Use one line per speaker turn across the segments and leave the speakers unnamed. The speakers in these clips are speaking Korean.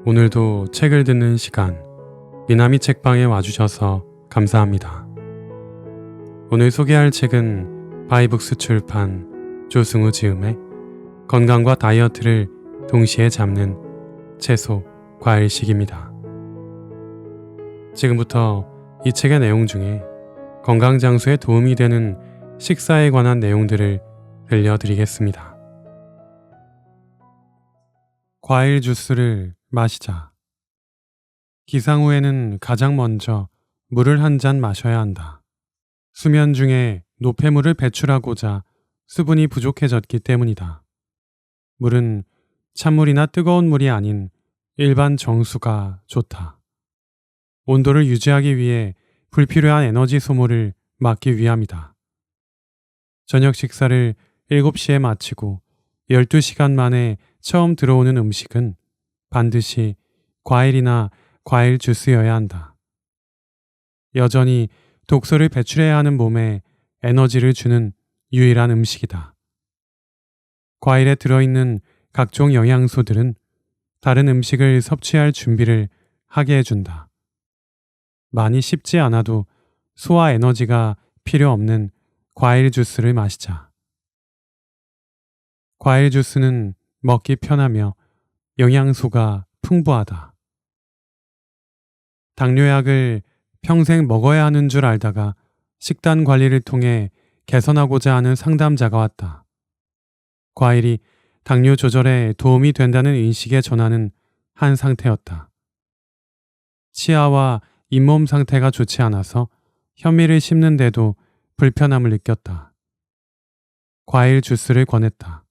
오늘도 책을 듣는 시간, 미나미 책방에 와주셔서 감사합니다. 오늘 소개할 책은 바이북스 출판 조승우 지음의 건강과 다이어트를 동시에 잡는 채소, 과일식입니다. 지금부터 이 책의 내용 중에 건강 장수에 도움이 되는 식사에 관한 내용들을 들려드리겠습니다. 과일 주스를 마시자. 기상 후에는 가장 먼저 물을 한 잔 마셔야 한다. 수면 중에 노폐물을 배출하고자 수분이 부족해졌기 때문이다. 물은 찬물이나 뜨거운 물이 아닌 일반 정수가 좋다. 온도를 유지하기 위해 불필요한 에너지 소모를 막기 위함이다. 저녁 식사를 7시에 마치고 12시간 만에 처음 들어오는 음식은 반드시 과일이나 과일 주스여야 한다. 여전히 독소를 배출해야 하는 몸에 에너지를 주는 유일한 음식이다. 과일에 들어있는 각종 영양소들은 다른 음식을 섭취할 준비를 하게 해준다. 많이 씹지 않아도 소화 에너지가 필요 없는 과일 주스를 마시자. 과일 주스는 먹기 편하며 영양소가 풍부하다. 당뇨약을 평생 먹어야 하는 줄 알다가 식단 관리를 통해 개선하고자 하는 상담자가 왔다. 과일이 당뇨 조절에 도움이 된다는 인식에 전하는 한 상태였다. 치아와 잇몸 상태가 좋지 않아서 현미를 씹는데도 불편함을 느꼈다. 과일 주스를 권했다.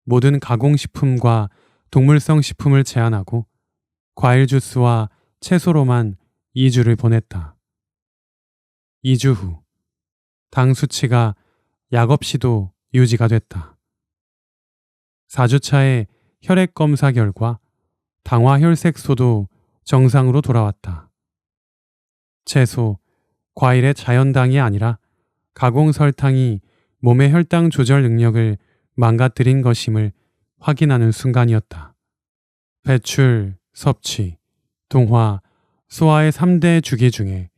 모든 가공식품과 동물성 식품을 제한하고 과일 주스와 채소로만 2주를 보냈다. 2주 후 당 수치가 약 없이도 유지가 됐다. 4주 차에 혈액 검사 결과 당화 혈색소도 정상으로 돌아왔다. 채소, 과일의 자연당이 아니라 가공 설탕이 몸의 혈당 조절 능력을 망가뜨린 것임을 확인하는 순간이었다. 배출, 섭취, 동화, 소화의 3대 주기 중에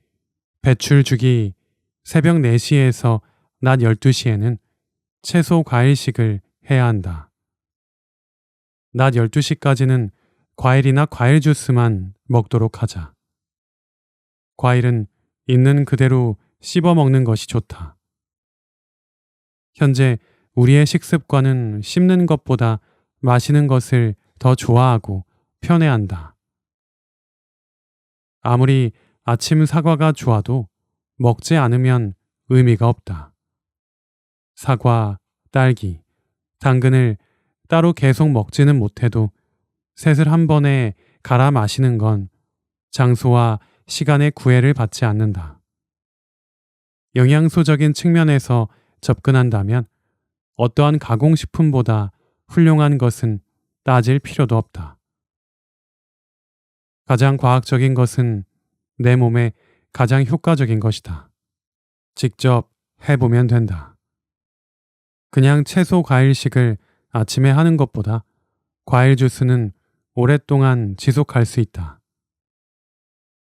배출 주기 새벽 4시에서 낮 12시에는 채소 과일식을 해야 한다. 낮 12시까지는 과일이나 과일 주스만 먹도록 하자. 과일은 있는 그대로 씹어 먹는 것이 좋다. 현재 우리의 식습관은 씹는 것보다 마시는 것을 더 좋아하고 편해한다. 아무리 아침 사과가 좋아도 먹지 않으면 의미가 없다. 사과, 딸기, 당근을 따로 계속 먹지는 못해도 셋을 한 번에 갈아 마시는 건 장소와 시간의 구애를 받지 않는다. 영양소적인 측면에서 접근한다면 어떠한 가공식품보다 훌륭한 것은 따질 필요도 없다. 가장 과학적인 것은 내 몸에 가장 효과적인 것이다. 직접 해보면 된다. 그냥 채소 과일식을 아침에 하는 것보다 과일 주스는 오랫동안 지속할 수 있다.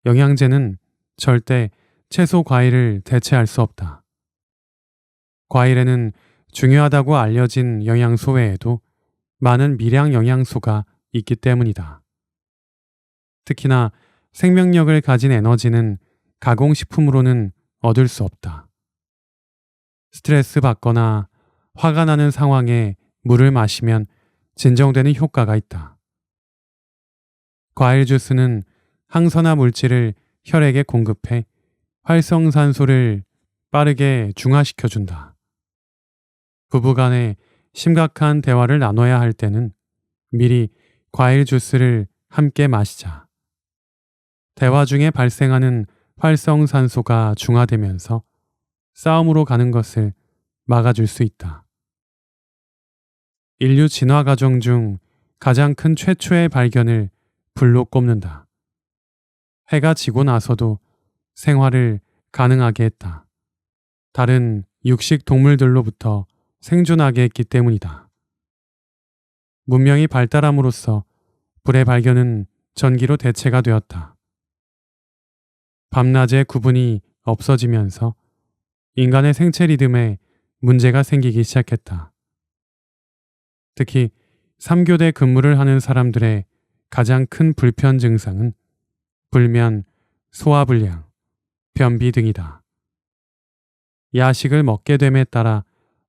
영양제는 절대 채소 과일을 대체할 수 없다. 과일에는 중요하다고 알려진 영양소 외에도 많은 미량 영양소가 있기 때문이다. 특히나 생명력을 가진 에너지는 가공식품으로는 얻을 수 없다. 스트레스 받거나 화가 나는 상황에 물을 마시면 진정되는 효과가 있다. 과일 주스는 항산화 물질을 혈액에 공급해 활성산소를 빠르게 중화시켜준다. 부부간에 심각한 대화를 나눠야 할 때는 미리 과일 주스를 함께 마시자. 대화 중에 발생하는 활성산소가 중화되면서 싸움으로 가는 것을 막아줄 수 있다. 인류 진화 과정 중 가장 큰 최초의 발견을 불로 꼽는다. 해가 지고 나서도 생활을 가능하게 했다. 다른 육식 동물들로부터 생존하게 했기 때문이다. 문명이 발달함으로써 불의 발견은 전기로 대체가 되었다. 밤낮의 구분이 없어지면서 인간의 생체 리듬에 문제가 생기기 시작했다. 특히 3교대 근무를 하는 사람들의 가장 큰 불편 증상은 불면, 소화불량, 변비 등이다. 야식을 먹게 됨에 따라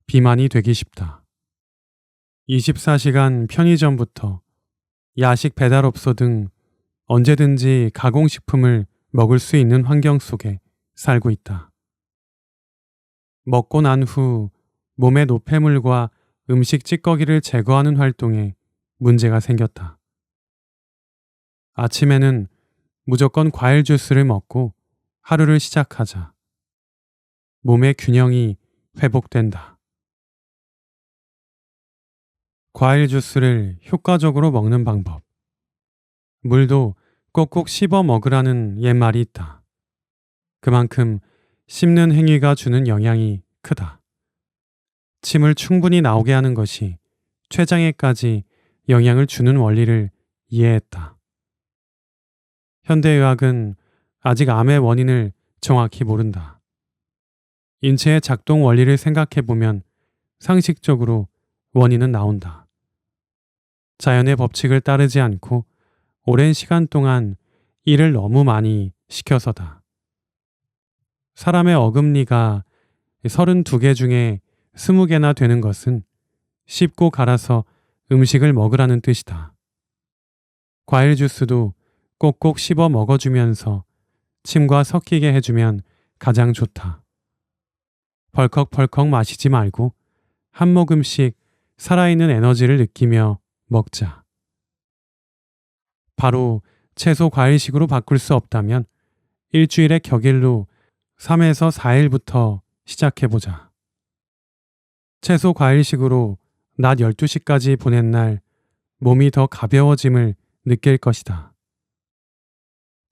비만이 되기 쉽다. 24시간 편의점부터 야식 배달업소 등 언제든지 가공식품을 먹을 수 있는 환경 속에 살고 있다. 먹고 난 후 몸의 노폐물과 음식 찌꺼기를 제거하는 활동에 문제가 생겼다. 아침에는 무조건 과일 주스를 먹고 하루를 시작하자. 몸의 균형이 회복된다. 과일 주스를 효과적으로 먹는 방법. 물도 꼭꼭 씹어 먹으라는 옛말이 있다. 그만큼 씹는 행위가 주는 영향이 크다. 침을 충분히 나오게 하는 것이 췌장에까지 영향을 주는 원리를 이해했다. 현대의학은 아직 암의 원인을 정확히 모른다. 인체의 작동 원리를 생각해 보면 상식적으로 원인은 나온다. 자연의 법칙을 따르지 않고 오랜 시간 동안 일을 너무 많이 시켜서다. 사람의 어금니가 32개 중에 20개나 되는 것은 씹고 갈아서 음식을 먹으라는 뜻이다. 과일 주스도 꼭꼭 씹어 먹어주면서 침과 섞이게 해주면 가장 좋다. 벌컥벌컥 마시지 말고 한 모금씩 살아있는 에너지를 느끼며 먹자. 바로 채소 과일식으로 바꿀 수 없다면 일주일의 격일로 3에서 4일부터 시작해보자. 채소 과일식으로 낮 12시까지 보낸 날 몸이 더 가벼워짐을 느낄 것이다.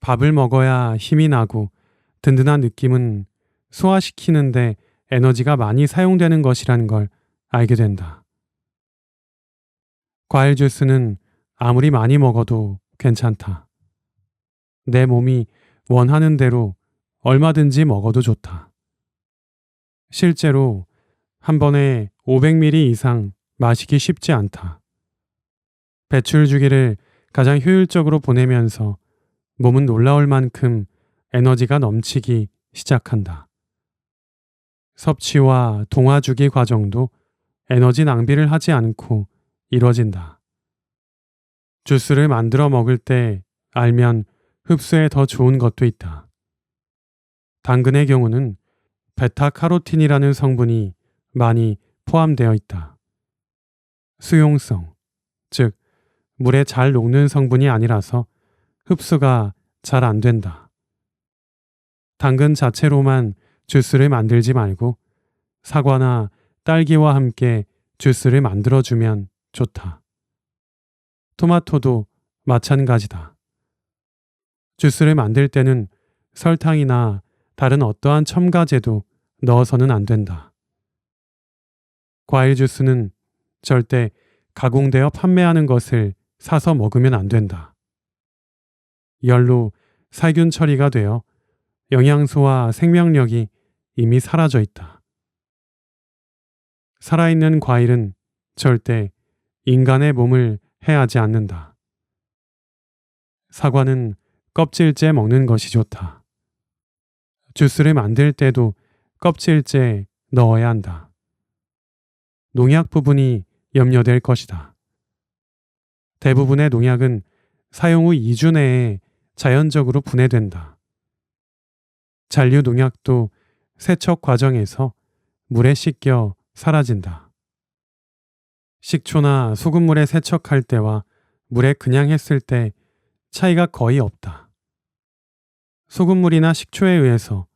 밥을 먹어야 힘이 나고 든든한 느낌은 소화시키는데 에너지가 많이 사용되는 것이란 걸 알게 된다. 과일 주스는 아무리 많이 먹어도 괜찮다. 내 몸이 원하는 대로 얼마든지 먹어도 좋다. 실제로 한 번에 500ml 이상 마시기 쉽지 않다. 배출 주기를 가장 효율적으로 보내면서 몸은 놀라울 만큼 에너지가 넘치기 시작한다. 섭취와 동화주기 과정도 에너지 낭비를 하지 않고 이뤄진다. 주스를 만들어 먹을 때 알면 흡수에 더 좋은 것도 있다. 당근의 경우는 베타카로틴이라는 성분이 많이 포함되어 있다. 수용성, 즉 물에 잘 녹는 성분이 아니라서 흡수가 잘 안 된다. 당근 자체로만 주스를 만들지 말고 사과나 딸기와 함께 주스를 만들어주면 좋다. 토마토도 마찬가지다. 주스를 만들 때는 설탕이나 다른 어떠한 첨가제도 넣어서는 안 된다. 과일 주스는 절대 가공되어 판매하는 것을 사서 먹으면 안 된다. 열로 살균 처리가 되어 영양소와 생명력이 이미 사라져 있다. 살아있는 과일은 절대 인간의 몸을 해하지 않는다. 사과는 껍질째 먹는 것이 좋다. 주스를 만들 때도 껍질째 넣어야 한다. 농약 부분이 염려될 것이다. 대부분의 농약은 사용 후 2주 내에 자연적으로 분해된다. 잔류 농약도 세척 과정에서 물에 씻겨 사라진다. 식초나 소금물에 세척할 때와 물에 그냥 했을 때 차이가 거의 없다. 소금물이나 식초에 의해서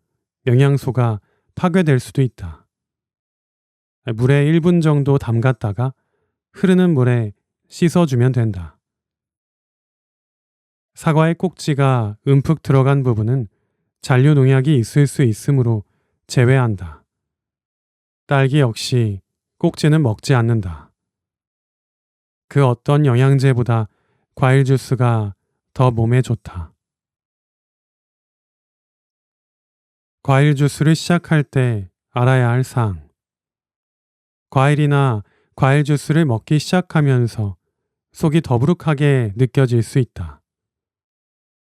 영양소가 파괴될 수도 있다. 물에 1분 정도 담갔다가 흐르는 물에 씻어주면 된다. 사과의 꼭지가 움푹 들어간 부분은 잔류 농약이 있을 수 있으므로 제외한다. 딸기 역시 꼭지는 먹지 않는다. 그 어떤 영양제보다 과일 주스가 더 몸에 좋다. 과일 주스를 시작할 때 알아야 할 사항. 과일이나 과일 주스를 먹기 시작하면서 속이 더부룩하게 느껴질 수 있다.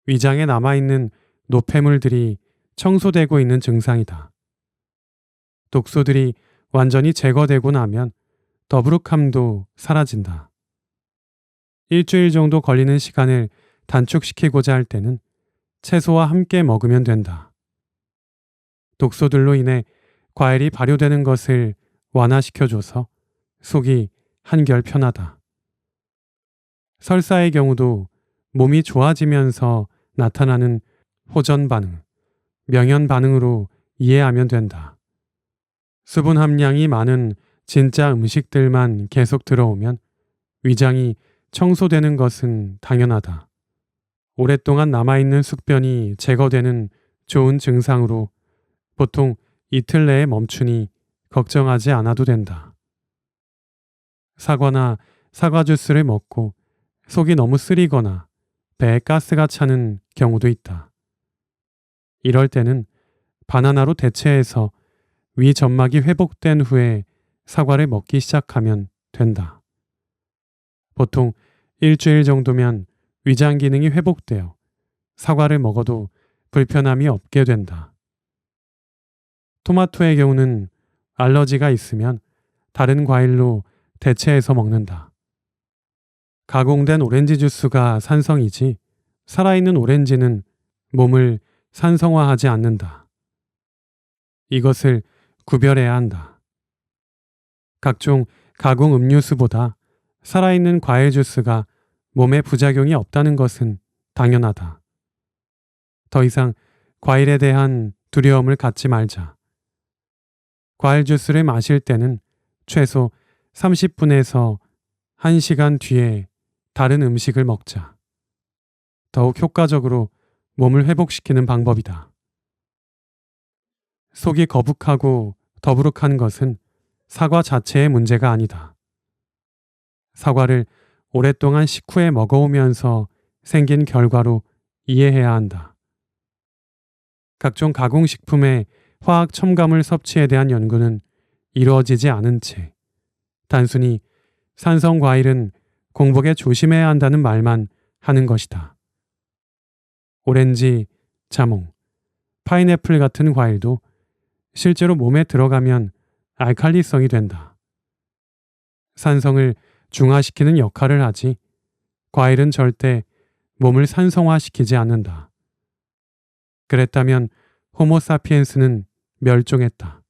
위장에 남아있는 노폐물들이 청소되고 있는 증상이다. 독소들이 완전히 제거되고 나면 더부룩함도 사라진다. 일주일 정도 걸리는 시간을 단축시키고자 할 때는 채소와 함께 먹으면 된다. 독소들로 인해 과일이 발효되는 것을 완화시켜줘서 속이 한결 편하다. 설사의 경우도 몸이 좋아지면서 나타나는 호전 반응, 명현 반응으로 이해하면 된다. 수분 함량이 많은 진짜 음식들만 계속 들어오면 위장이 청소되는 것은 당연하다. 오랫동안 남아있는 숙변이 제거되는 좋은 증상으로 보통 이틀 내에 멈추니 걱정하지 않아도 된다. 사과나 사과 주스를 먹고 속이 너무 쓰리거나 배에 가스가 차는 경우도 있다. 이럴 때는 바나나로 대체해서 위 점막이 회복된 후에 사과를 먹기 시작하면 된다. 보통 일주일 정도면 위장 기능이 회복되어 사과를 먹어도 불편함이 없게 된다. 토마토의 경우는 알러지가 있으면 다른 과일로 대체해서 먹는다. 가공된 오렌지 주스가 산성이지 살아있는 오렌지는 몸을 산성화하지 않는다. 이것을 구별해야 한다. 각종 가공 음료수보다 살아있는 과일 주스가 몸에 부작용이 없다는 것은 당연하다. 더 이상 과일에 대한 두려움을 갖지 말자. 과일 주스를 마실 때는 최소 30분에서 1시간 뒤에 다른 음식을 먹자. 더욱 효과적으로 몸을 회복시키는 방법이다. 속이 거북하고 더부룩한 것은 사과 자체의 문제가 아니다. 사과를 오랫동안 식후에 먹어오면서 생긴 결과로 이해해야 한다. 각종 가공식품의 화학 첨가물 섭취에 대한 연구는 이루어지지 않은 채 단순히 산성 과일은 공복에 조심해야 한다는 말만 하는 것이다. 오렌지, 자몽, 파인애플 같은 과일도 실제로 몸에 들어가면 알칼리성이 된다. 산성을 중화시키는 역할을 하지 과일은 절대 몸을 산성화시키지 않는다. 그랬다면 호모사피엔스는 멸종했다.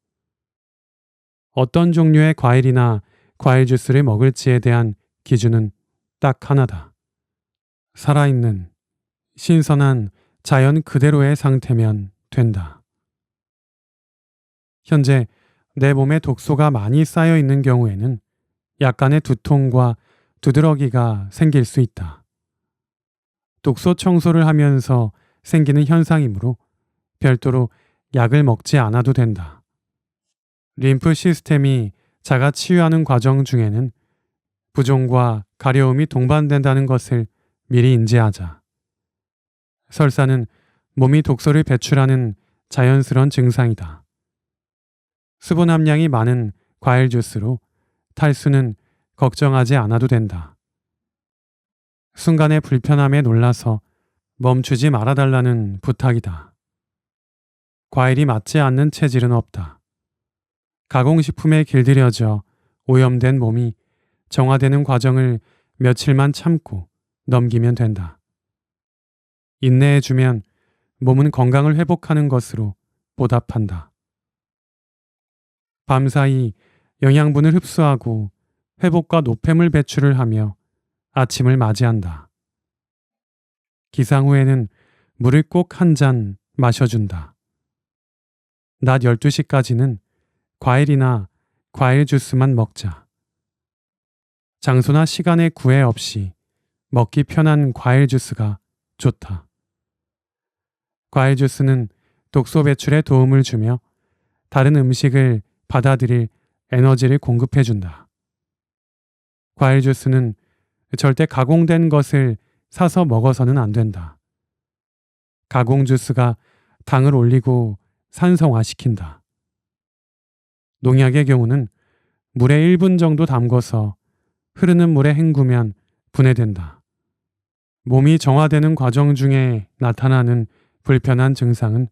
어떤 종류의 과일이나 과일 주스를 먹을지에 대한 기준은 딱 하나다. 살아있는, 신선한 자연 그대로의 상태면 된다. 현재 내 몸에 독소가 많이 쌓여 있는 경우에는 약간의 두통과 두드러기가 생길 수 있다. 독소 청소를 하면서 생기는 현상이므로 별도로 약을 먹지 않아도 된다. 림프 시스템이 자가 치유하는 과정 중에는 부종과 가려움이 동반된다는 것을 미리 인지하자. 설사는 몸이 독소를 배출하는 자연스러운 증상이다. 수분 함량이 많은 과일 주스로 탈수는 걱정하지 않아도 된다. 순간의 불편함에 놀라서 멈추지 말아달라는 부탁이다. 과일이 맞지 않는 체질은 없다. 가공식품에 길들여져 오염된 몸이 정화되는 과정을 며칠만 참고 넘기면 된다. 인내해주면 몸은 건강을 회복하는 것으로 보답한다. 밤사이 영양분을 흡수하고 회복과 노폐물 배출을 하며 아침을 맞이한다. 기상 후에는 물을 꼭 한 잔 마셔준다. 낮 12시까지는 과일이나 과일 주스만 먹자. 장소나 시간에 구애 없이 먹기 편한 과일 주스가 좋다. 과일 주스는 독소 배출에 도움을 주며 다른 음식을 받아들일 에너지를 공급해준다. 과일 주스는 절대 가공된 것을 사서 먹어서는 안 된다. 가공 주스가 당을 올리고 산성화시킨다. 농약의 경우는 물에 1분 정도 담궈서 흐르는 물에 헹구면 분해된다. 몸이 정화되는 과정 중에 나타나는 불편한 증상은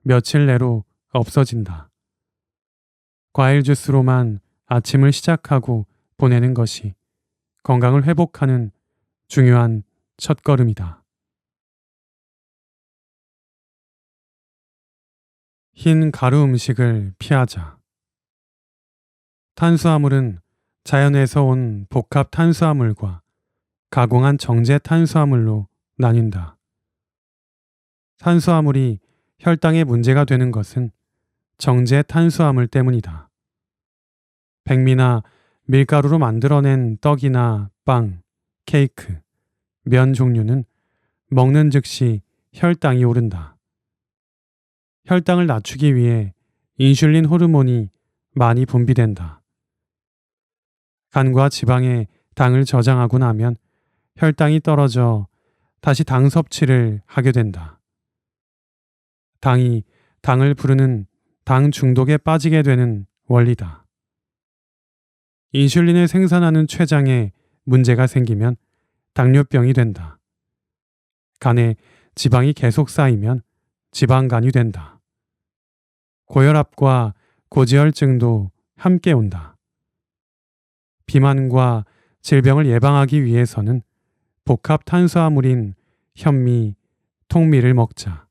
며칠 내로 없어진다. 과일 주스로만 아침을 시작하고 보내는 것이 건강을 회복하는 중요한 첫걸음이다. 흰 가루 음식을 피하자. 탄수화물은 자연에서 온 복합 탄수화물과 가공한 정제 탄수화물로 나뉜다. 탄수화물이 혈당에 문제가 되는 것은 정제 탄수화물 때문이다. 백미나 밀가루로 만들어낸 떡이나 빵, 케이크, 면 종류는 먹는 즉시 혈당이 오른다. 혈당을 낮추기 위해 인슐린 호르몬이 많이 분비된다. 간과 지방에 당을 저장하고 나면 혈당이 떨어져 다시 당 섭취를 하게 된다. 당이 당을 부르는 당 중독에 빠지게 되는 원리다. 인슐린을 생산하는 췌장에 문제가 생기면 당뇨병이 된다. 간에 지방이 계속 쌓이면 지방간이 된다. 고혈압과 고지혈증도 함께 온다. 비만과 질병을 예방하기 위해서는 복합 탄수화물인 현미, 통미를 먹자.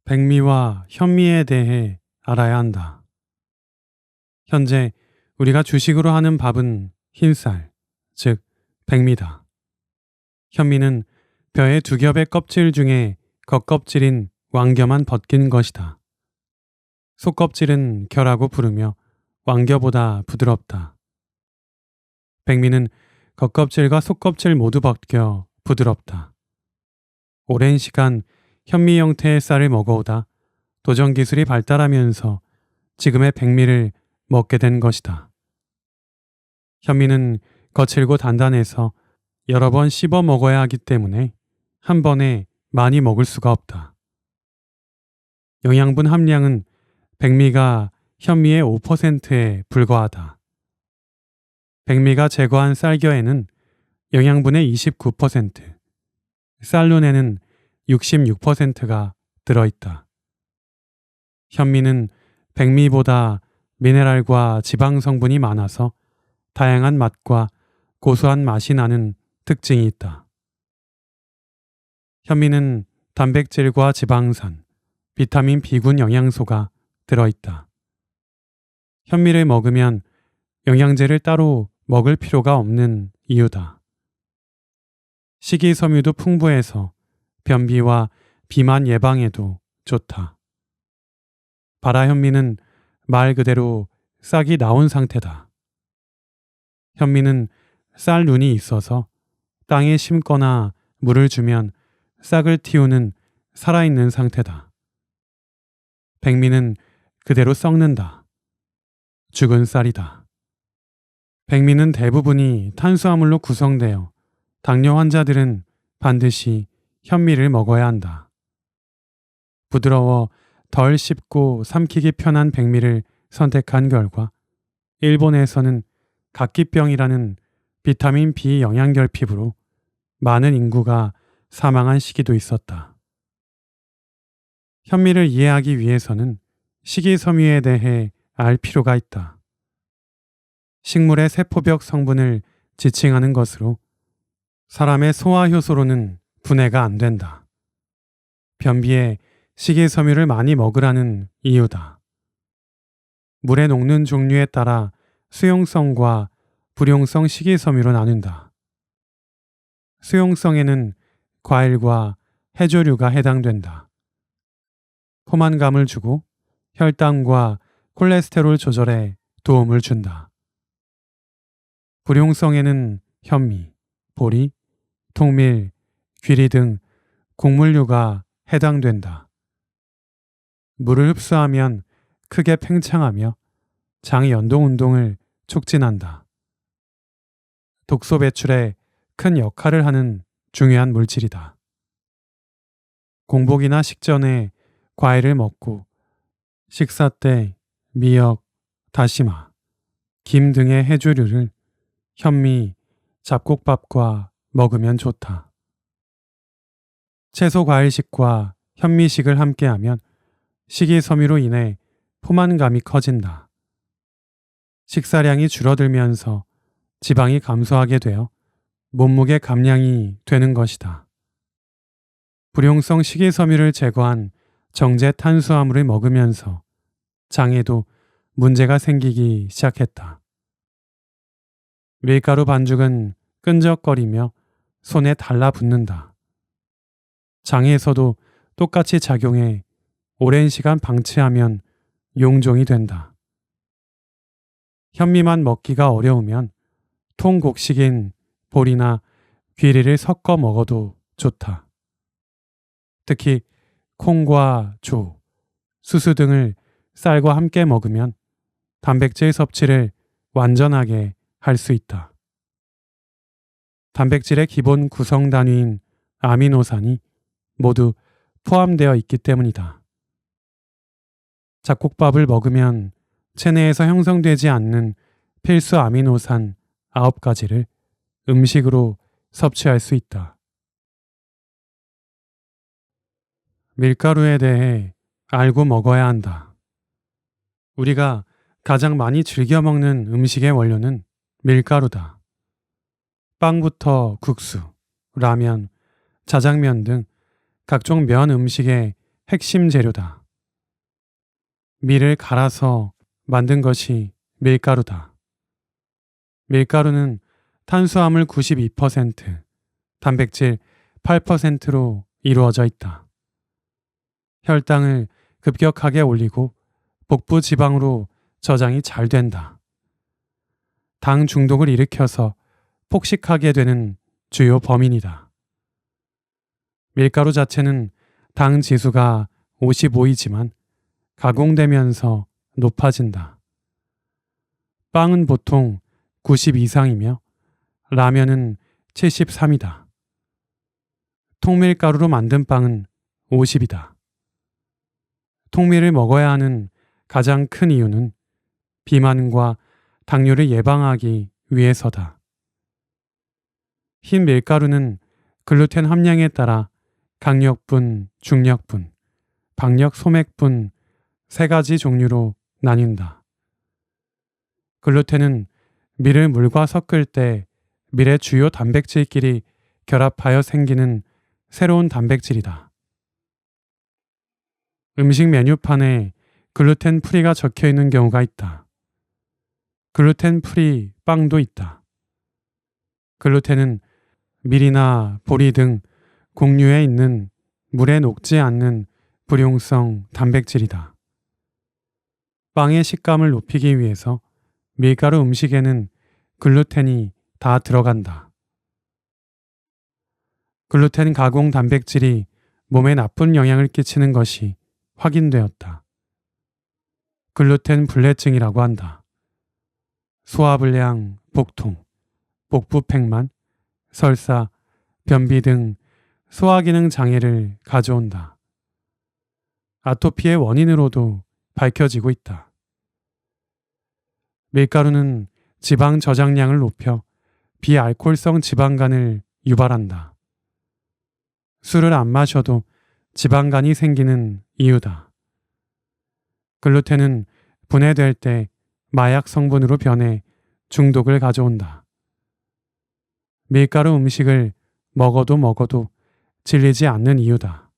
백미와 현미에 대해 알아야 한다. 현재 우리가 주식으로 하는 밥은 흰쌀, 즉 백미다. 현미는 벼의 두 겹의 껍질 중에 겉껍질인 왕겨만 벗긴 것이다. 속껍질은 결하고 부르며 왕겨보다 부드럽다. 백미는 겉껍질과 속껍질 모두 벗겨 부드럽다. 오랜 시간 현미 형태의 쌀을 먹어오다 도전 기술이 발달하면서 지금의 백미를 먹게 된 것이다. 현미는 거칠고 단단해서 여러 번 씹어 먹어야 하기 때문에 한 번에 많이 먹을 수가 없다. 영양분 함량은 백미가 현미의 5%에 불과하다. 백미가 제거한 쌀겨에는 영양분의 29%, 쌀눈에는 66%가 들어있다. 현미는 백미보다 미네랄과 지방 성분이 많아서 다양한 맛과 고소한 맛이 나는 특징이 있다. 현미는 단백질과 지방산, 비타민 B군 영양소가 들어있다. 현미를 먹으면 영양제를 따로 먹을 필요가 없는 이유다. 식이섬유도 풍부해서 변비와 비만 예방에도 좋다. 바라현미는 말 그대로 싹이 나온 상태다. 현미는 쌀 눈이 있어서 땅에 심거나 물을 주면 싹을 틔우는 살아있는 상태다. 백미는 그대로 썩는다. 죽은 쌀이다. 백미는 대부분이 탄수화물로 구성되어 당뇨 환자들은 반드시 현미를 먹어야 한다. 부드러워 덜 씹고 삼키기 편한 백미를 선택한 결과 일본에서는 각기병이라는 비타민 B 영양결핍으로 많은 인구가 사망한 시기도 있었다. 현미를 이해하기 위해서는 식이섬유에 대해 알 필요가 있다. 식물의 세포벽 성분을 지칭하는 것으로 사람의 소화효소로는 분해가 안 된다. 변비에 식이섬유를 많이 먹으라는 이유다. 물에 녹는 종류에 따라 수용성과 불용성 식이섬유로 나눈다. 수용성에는 과일과 해조류가 해당된다. 포만감을 주고 혈당과 콜레스테롤 조절에 도움을 준다. 불용성에는 현미, 보리, 통밀, 귀리 등 곡물류가 해당된다. 물을 흡수하면 크게 팽창하며 장 연동 운동을 촉진한다. 독소 배출에 큰 역할을 하는 중요한 물질이다. 공복이나 식전에 과일을 먹고 식사 때 미역, 다시마, 김 등의 해조류를 현미, 잡곡밥과 먹으면 좋다. 채소 과일식과 현미식을 함께하면 식이섬유로 인해 포만감이 커진다. 식사량이 줄어들면서 지방이 감소하게 되어 몸무게 감량이 되는 것이다. 불용성 식이섬유를 제거한 정제 탄수화물을 먹으면서 장에도 문제가 생기기 시작했다. 밀가루 반죽은 끈적거리며 손에 달라붙는다. 장에서도 똑같이 작용해 오랜 시간 방치하면 용종이 된다. 현미만 먹기가 어려우면 통곡식인 보리나 귀리를 섞어 먹어도 좋다. 특히 콩과 조, 수수 등을 쌀과 함께 먹으면 단백질 섭취를 완전하게 할 수 있다. 단백질의 기본 구성 단위인 아미노산이 모두 포함되어 있기 때문이다. 잡곡밥을 먹으면 체내에서 형성되지 않는 필수 아미노산 9가지를 음식으로 섭취할 수 있다. 밀가루에 대해 알고 먹어야 한다. 우리가 가장 많이 즐겨 먹는 음식의 원료는 밀가루다. 빵부터 국수, 라면, 자장면 등 각종 면 음식의 핵심 재료다. 밀을 갈아서 만든 것이 밀가루다. 밀가루는 탄수화물 92%, 단백질 8%로 이루어져 있다. 혈당을 급격하게 올리고 복부 지방으로 저장이 잘 된다. 당 중독을 일으켜서 폭식하게 되는 주요 범인이다. 밀가루 자체는 당 지수가 55이지만 가공되면서 높아진다. 빵은 보통 90 이상이며 라면은 73이다. 통밀가루로 만든 빵은 50이다. 통밀을 먹어야 하는 가장 큰 이유는 비만과 당뇨를 예방하기 위해서다. 흰 밀가루는 글루텐 함량에 따라 강력분, 중력분, 박력 소맥분 3가지 종류로 나뉜다. 글루텐은 밀을 물과 섞을 때 밀의 주요 단백질끼리 결합하여 생기는 새로운 단백질이다. 음식 메뉴판에 글루텐 프리가 적혀 있는 경우가 있다. 글루텐 프리 빵도 있다. 글루텐은 밀이나 보리 등 곡류에 있는 물에 녹지 않는 불용성 단백질이다. 빵의 식감을 높이기 위해서 밀가루 음식에는 글루텐이 다 들어간다. 글루텐 가공 단백질이 몸에 나쁜 영향을 끼치는 것이 확인되었다. 글루텐 불내증이라고 한다. 소화불량, 복통, 복부팽만, 설사, 변비 등 소화기능 장애를 가져온다. 아토피의 원인으로도 밝혀지고 있다. 밀가루는 지방 저장량을 높여 비알코올성 지방간을 유발한다. 술을 안 마셔도 지방간이 생기는 이유다. 글루텐은 분해될 때 마약 성분으로 변해 중독을 가져온다. 밀가루 음식을 먹어도 질리지 않는 이유다.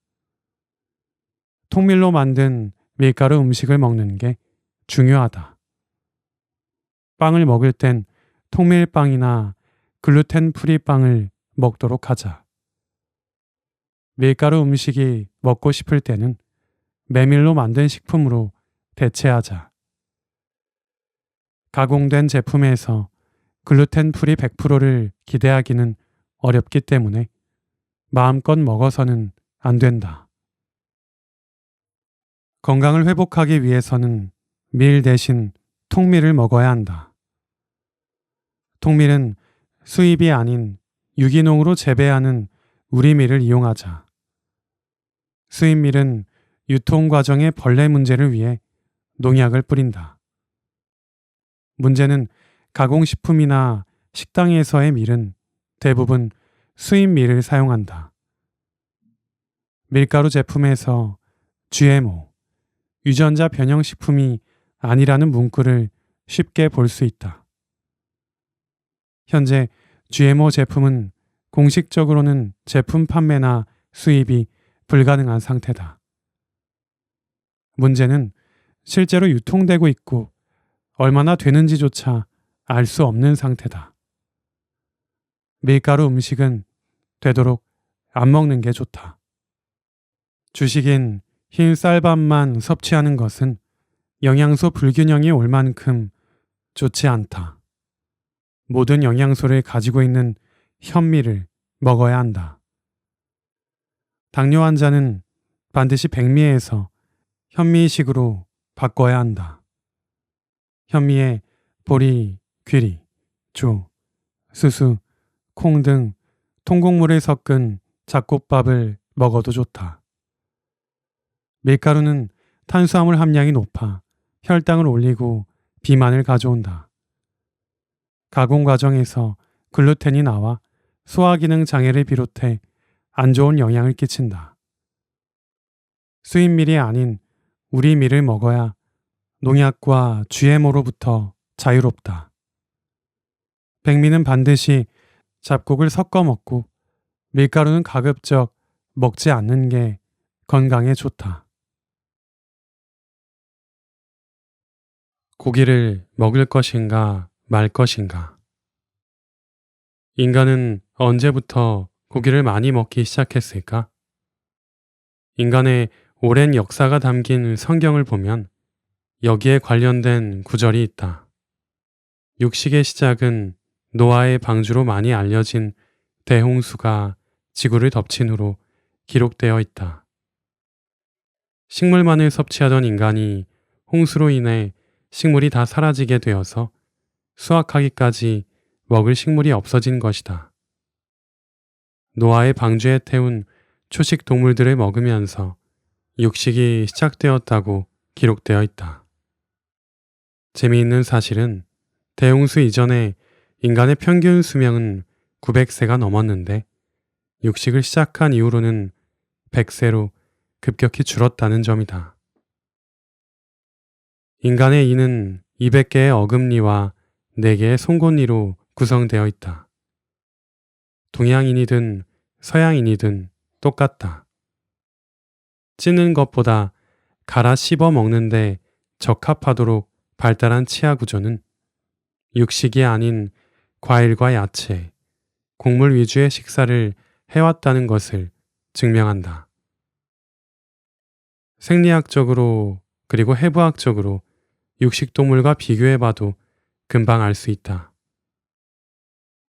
통밀로 만든 밀가루 음식을 먹는 게 중요하다. 빵을 먹을 땐 통밀빵이나 글루텐 프리 빵을 먹도록 하자. 밀가루 음식이 먹고 싶을 때는 메밀로 만든 식품으로 대체하자. 가공된 제품에서 글루텐 프리 100%를 기대하기는 어렵기 때문에 마음껏 먹어서는 안 된다. 건강을 회복하기 위해서는 밀 대신 통밀을 먹어야 한다. 통밀은 수입이 아닌 유기농으로 재배하는 우리밀을 이용하자. 수입밀은 유통 과정의 벌레 문제를 위해 농약을 뿌린다. 문제는 가공식품이나 식당에서의 밀은 대부분 수입밀을 사용한다. 밀가루 제품에서 GMO, 유전자 변형 식품이 아니라는 문구를 쉽게 볼 수 있다. 현재 GMO 제품은 공식적으로는 제품 판매나 수입이 불가능한 상태다. 문제는 실제로 유통되고 있고 얼마나 되는지조차 알 수 없는 상태다. 밀가루 음식은 되도록 안 먹는 게 좋다. 주식인 흰 쌀밥만 섭취하는 것은 영양소 불균형이 올 만큼 좋지 않다. 모든 영양소를 가지고 있는 현미를 먹어야 한다. 당뇨 환자는 반드시 백미에서 현미식으로 바꿔야 한다. 현미에 보리, 귀리, 조, 수수, 콩 등 통곡물을 섞은 잡곡밥을 먹어도 좋다. 밀가루는 탄수화물 함량이 높아 혈당을 올리고 비만을 가져온다. 가공 과정에서 글루텐이 나와 소화기능 장애를 비롯해 안 좋은 영향을 끼친다. 수입밀이 아닌 우리 밀을 먹어야 농약과 GMO로부터 자유롭다. 백미는 반드시 잡곡을 섞어 먹고 밀가루는 가급적 먹지 않는 게 건강에 좋다. 고기를 먹을 것인가 말 것인가. 인간은 언제부터 고기를 많이 먹기 시작했을까? 인간의 오랜 역사가 담긴 성경을 보면 여기에 관련된 구절이 있다. 육식의 시작은 노아의 방주로 많이 알려진 대홍수가 지구를 덮친 후로 기록되어 있다. 식물만을 섭취하던 인간이 홍수로 인해 식물이 다 사라지게 되어서 수확하기까지 먹을 식물이 없어진 것이다. 노아의 방주에 태운 초식 동물들을 먹으면서 육식이 시작되었다고 기록되어 있다. 재미있는 사실은 대홍수 이전에 인간의 평균 수명은 900세가 넘었는데 육식을 시작한 이후로는 100세로 급격히 줄었다는 점이다. 인간의 이는 200개의 어금니와 4개의 송곳니로 구성되어 있다. 동양인이든 서양인이든 똑같다. 찌는 것보다 갈아 씹어 먹는데 적합하도록 발달한 치아 구조는 육식이 아닌 과일과 야채, 곡물 위주의 식사를 해왔다는 것을 증명한다. 생리학적으로 그리고 해부학적으로 육식동물과 비교해봐도 금방 알 수 있다.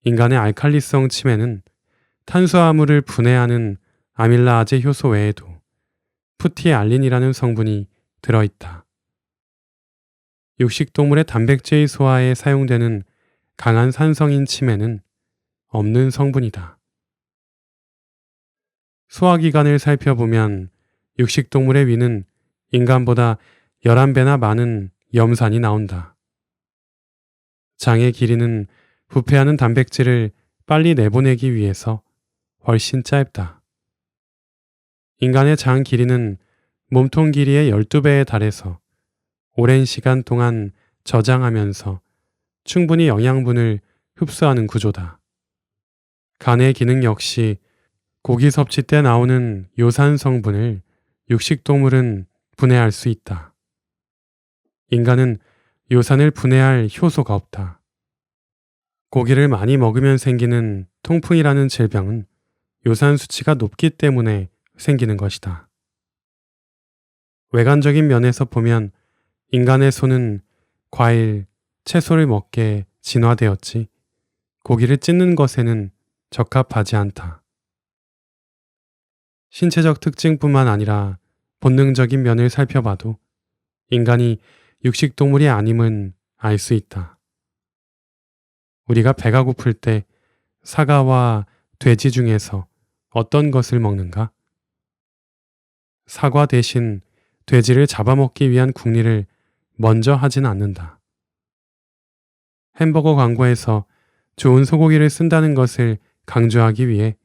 인간의 알칼리성 침에는 탄수화물을 분해하는 아밀라아제 효소 외에도 푸티알린이라는 성분이 들어있다. 육식동물의 단백질 소화에 사용되는 강한 산성인 침에는 없는 성분이다. 소화기관을 살펴보면 육식동물의 위는 인간보다 11배나 많은 염산이 나온다. 장의 길이는 부패하는 단백질을 빨리 내보내기 위해서 훨씬 짧다. 인간의 장 길이는 몸통 길이의 12배에 달해서 오랜 시간 동안 저장하면서 충분히 영양분을 흡수하는 구조다. 간의 기능 역시 고기 섭취 때 나오는 요산 성분을 육식동물은 분해할 수 있다. 인간은 요산을 분해할 효소가 없다. 고기를 많이 먹으면 생기는 통풍이라는 질병은 요산 수치가 높기 때문에 생기는 것이다. 외관적인 면에서 보면 인간의 손은 과일, 채소를 먹게 진화되었지 고기를 찢는 것에는 적합하지 않다. 신체적 특징뿐만 아니라 본능적인 면을 살펴봐도 인간이 육식동물이 아님은 알 수 있다. 우리가 배가 고플 때 사과와 돼지 중에서 어떤 것을 먹는가? 사과 대신 돼지를 잡아먹기 위한 궁리를 먼저 하진 않는다. 햄버거 광고에서 좋은 소고기를 쓴다는 것을 강조하기 위해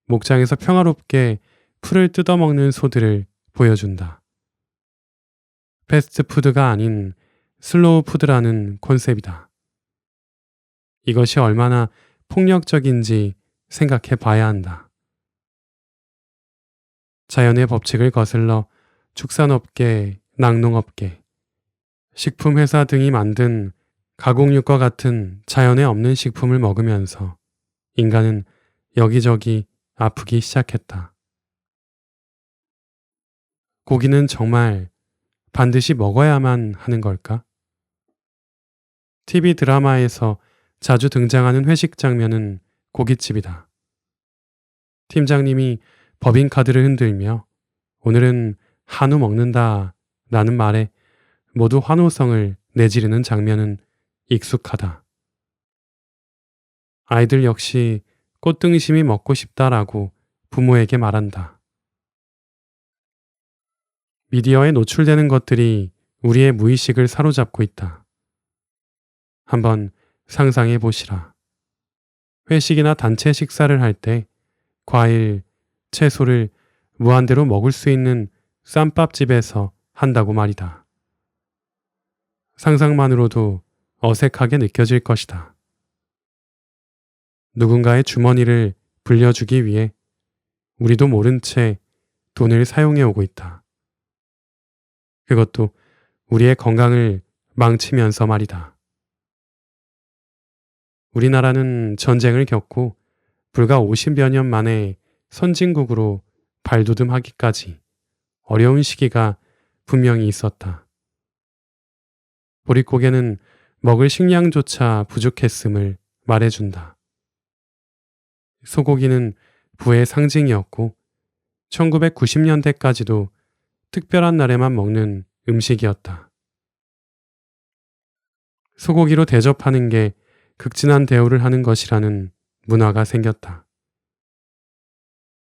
목장에서 평화롭게 풀을 뜯어먹는 소들을 보여준다. 패스트푸드가 아닌 슬로우 푸드라는 콘셉트이다. 이것이 얼마나 폭력적인지 생각해 봐야 한다. 자연의 법칙을 거슬러 축산업계, 낙농업계, 식품회사 등이 만든 가공육과 같은 자연에 없는 식품을 먹으면서 인간은 여기저기 아프기 시작했다. 고기는 정말 반드시 먹어야만 하는 걸까? TV 드라마에서 자주 등장하는 회식 장면은 고깃집이다. 팀장님이 법인카드를 흔들며 오늘은 한우 먹는다 라는 말에 모두 환호성을 내지르는 장면은 익숙하다. 아이들 역시 꽃등심이 먹고 싶다라고 부모에게 말한다. 미디어에 노출되는 것들이 우리의 무의식을 사로잡고 있다. 한번 상상해 보시라. 회식이나 단체 식사를 할 때 과일, 채소를 무한대로 먹을 수 있는 쌈밥집에서 한다고 말이다. 상상만으로도 어색하게 느껴질 것이다. 누군가의 주머니를 불려주기 위해 우리도 모른 채 돈을 사용해 오고 있다. 그것도 우리의 건강을 망치면서 말이다. 우리나라는 전쟁을 겪고 불과 50여 년 만에 선진국으로 발돋움하기까지 어려운 시기가 분명히 있었다. 보릿고개는 먹을 식량조차 부족했음을 말해준다. 소고기는 부의 상징이었고 1990년대까지도 특별한 날에만 먹는 음식이었다. 소고기로 대접하는 게 극진한 대우를 하는 것이라는 문화가 생겼다.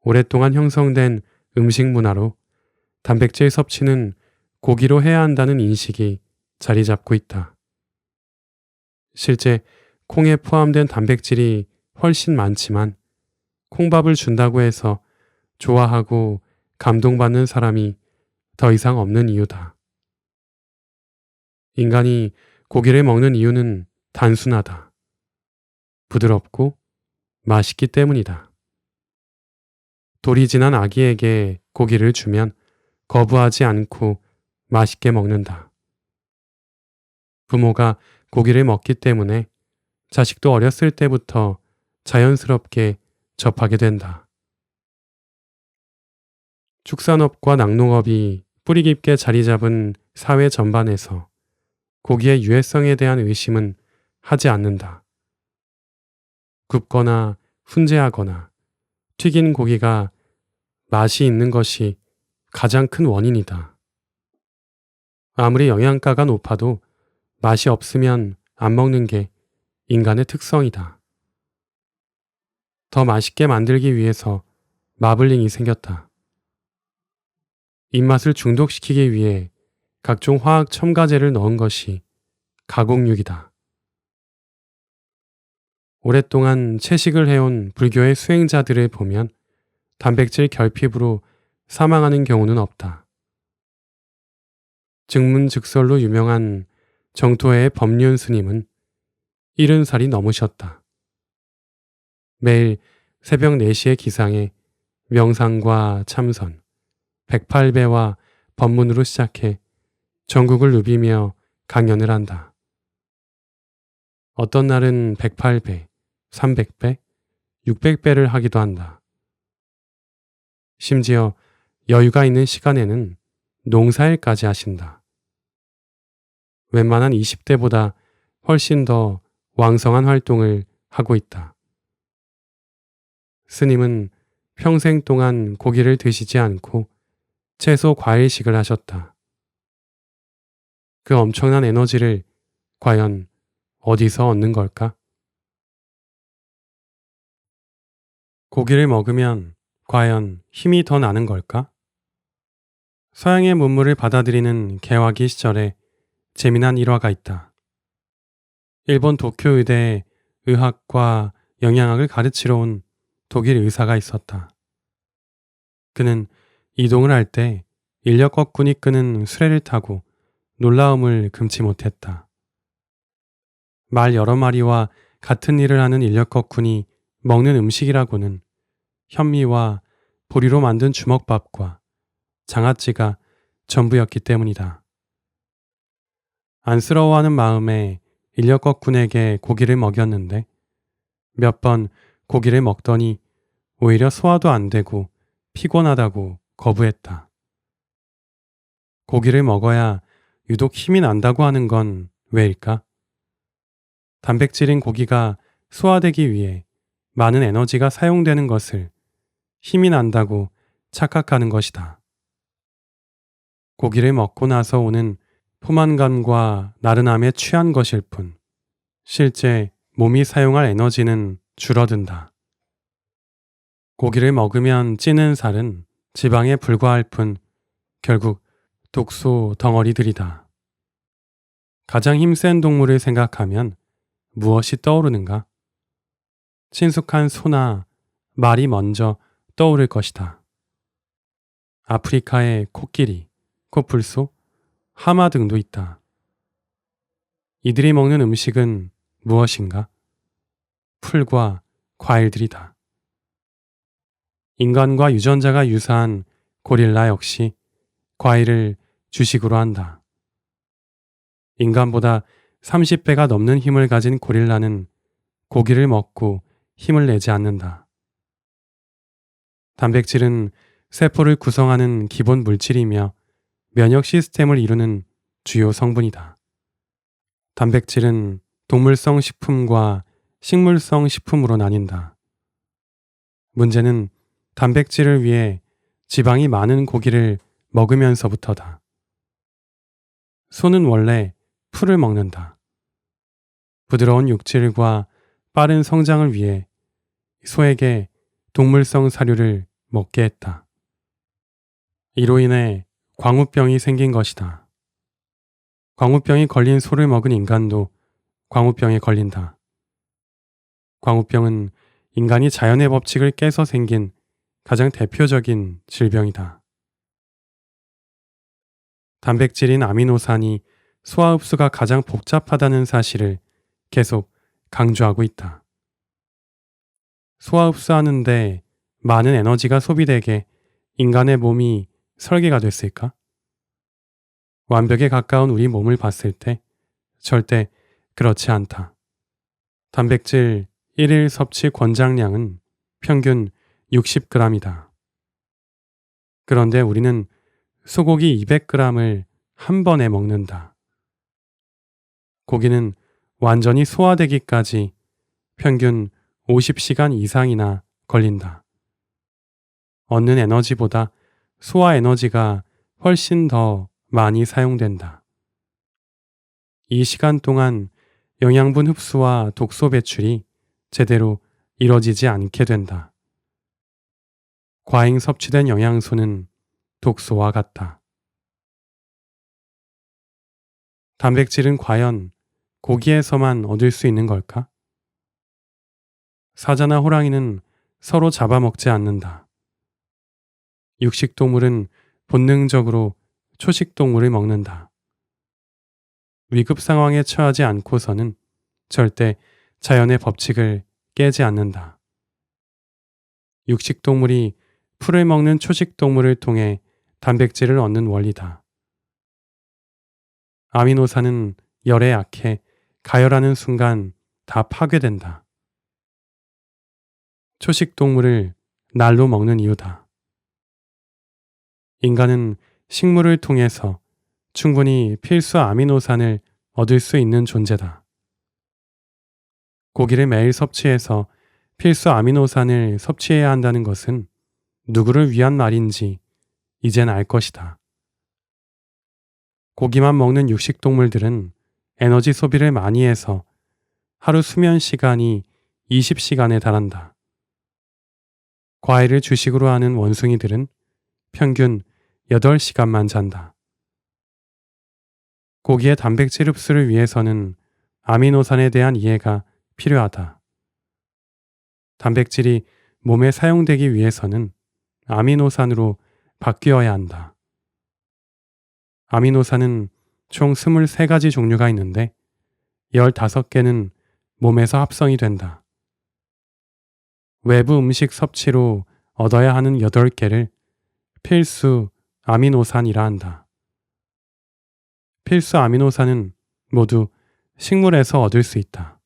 오랫동안 형성된 음식 문화로 단백질 섭취는 고기로 해야 한다는 인식이 자리 잡고 있다. 실제 콩에 포함된 단백질이 훨씬 많지만 콩밥을 준다고 해서 좋아하고 감동받는 사람이 더 이상 없는 이유다. 인간이 고기를 먹는 이유는 단순하다. 부드럽고 맛있기 때문이다. 돌이 지난 아기에게 고기를 주면 거부하지 않고 맛있게 먹는다. 부모가 고기를 먹기 때문에 자식도 어렸을 때부터 자연스럽게 접하게 된다. 축산업과 낙농업이 뿌리 깊게 자리 잡은 사회 전반에서 고기의 유해성에 대한 의심은 하지 않는다. 굽거나 훈제하거나 튀긴 고기가 맛이 있는 것이 가장 큰 원인이다. 아무리 영양가가 높아도 맛이 없으면 안 먹는 게 인간의 특성이다. 더 맛있게 만들기 위해서 마블링이 생겼다. 입맛을 중독시키기 위해 각종 화학 첨가제를 넣은 것이 가공육이다. 오랫동안 채식을 해온 불교의 수행자들을 보면 단백질 결핍으로 사망하는 경우는 없다. 증문즉설로 유명한 정토회의 법륜 스님은 70살이 넘으셨다. 매일 새벽 4시에 기상해 명상과 참선, 108배와 법문으로 시작해 전국을 누비며 강연을 한다. 어떤 날은 108배, 300배, 600배를 하기도 한다. 심지어 여유가 있는 시간에는 농사일까지 하신다. 웬만한 20대보다 훨씬 더 왕성한 활동을 하고 있다. 스님은 평생 동안 고기를 드시지 않고 채소 과일식을 하셨다. 그 엄청난 에너지를 과연 어디서 얻는 걸까? 고기를 먹으면 과연 힘이 더 나는 걸까? 서양의 문물을 받아들이는 개화기 시절에 재미난 일화가 있다. 일본 도쿄 의대에 의학과 영양학을 가르치러 온 독일 의사가 있었다. 그는 이동을 할 때 인력 거꾼이 끄는 수레를 타고 놀라움을 금치 못했다. 말 여러 마리와 같은 일을 하는 인력 거꾼이 먹는 음식이라고는 현미와 보리로 만든 주먹밥과 장아찌가 전부였기 때문이다. 안쓰러워하는 마음에 인력 거꾼에게 고기를 먹였는데 몇 번 고기를 먹더니 오히려 소화도 안 되고 피곤하다고 거부했다. 고기를 먹어야 유독 힘이 난다고 하는 건 왜일까? 단백질인 고기가 소화되기 위해 많은 에너지가 사용되는 것을 힘이 난다고 착각하는 것이다. 고기를 먹고 나서 오는 포만감과 나른함에 취한 것일 뿐, 실제 몸이 사용할 에너지는 줄어든다. 고기를 먹으면 찌는 살은 지방에 불과할 뿐 결국 독소 덩어리들이다. 가장 힘센 동물을 생각하면 무엇이 떠오르는가? 친숙한 소나 말이 먼저 떠오를 것이다. 아프리카의 코끼리, 코뿔소, 하마 등도 있다. 이들이 먹는 음식은 무엇인가? 풀과 과일들이다. 인간과 유전자가 유사한 고릴라 역시 과일을 주식으로 한다. 인간보다 30배가 넘는 힘을 가진 고릴라는 고기를 먹고 힘을 내지 않는다. 단백질은 세포를 구성하는 기본 물질이며 면역 시스템을 이루는 주요 성분이다. 단백질은 동물성 식품과 식물성 식품으로 나뉜다. 문제는 단백질을 위해 지방이 많은 고기를 먹으면서부터다. 소는 원래 풀을 먹는다. 부드러운 육질과 빠른 성장을 위해 소에게 동물성 사료를 먹게 했다. 이로 인해 광우병이 생긴 것이다. 광우병이 걸린 소를 먹은 인간도 광우병에 걸린다. 광우병은 인간이 자연의 법칙을 깨서 생긴 가장 대표적인 질병이다. 단백질인 아미노산이 소화 흡수가 가장 복잡하다는 사실을 계속 강조하고 있다. 소화 흡수하는데 많은 에너지가 소비되게 인간의 몸이 설계가 됐을까? 완벽에 가까운 우리 몸을 봤을 때 절대 그렇지 않다. 단백질 1일 섭취 권장량은 평균 60g이다. 그런데 우리는 소고기 200g을 한 번에 먹는다. 고기는 완전히 소화되기까지 평균 50시간 이상이나 걸린다. 얻는 에너지보다 소화 에너지가 훨씬 더 많이 사용된다. 이 시간 동안 영양분 흡수와 독소 배출이 제대로 이뤄지지 않게 된다. 과잉 섭취된 영양소는 독소와 같다. 단백질은 과연 고기에서만 얻을 수 있는 걸까? 사자나 호랑이는 서로 잡아먹지 않는다. 육식동물은 본능적으로 초식동물을 먹는다. 위급 상황에 처하지 않고서는 절대 자연의 법칙을 깨지 않는다. 육식동물이 풀을 먹는 초식동물을 통해 단백질을 얻는 원리다. 아미노산은 열에 약해 가열하는 순간 다 파괴된다. 초식동물을 날로 먹는 이유다. 인간은 식물을 통해서 충분히 필수 아미노산을 얻을 수 있는 존재다. 고기를 매일 섭취해서 필수 아미노산을 섭취해야 한다는 것은 누구를 위한 말인지 이젠 알 것이다. 고기만 먹는 육식동물들은 에너지 소비를 많이 해서 하루 수면 시간이 20시간에 달한다. 과일을 주식으로 하는 원숭이들은 평균 8시간만 잔다. 고기의 단백질 흡수를 위해서는 아미노산에 대한 이해가 필요하다. 단백질이 몸에 사용되기 위해서는 아미노산으로 바뀌어야 한다. 아미노산은 총 23가지 종류가 있는데 15개는 몸에서 합성이 된다. 외부 음식 섭취로 얻어야 하는 8개를 필수 아미노산이라 한다. 필수 아미노산은 모두 식물에서 얻을 수 있다.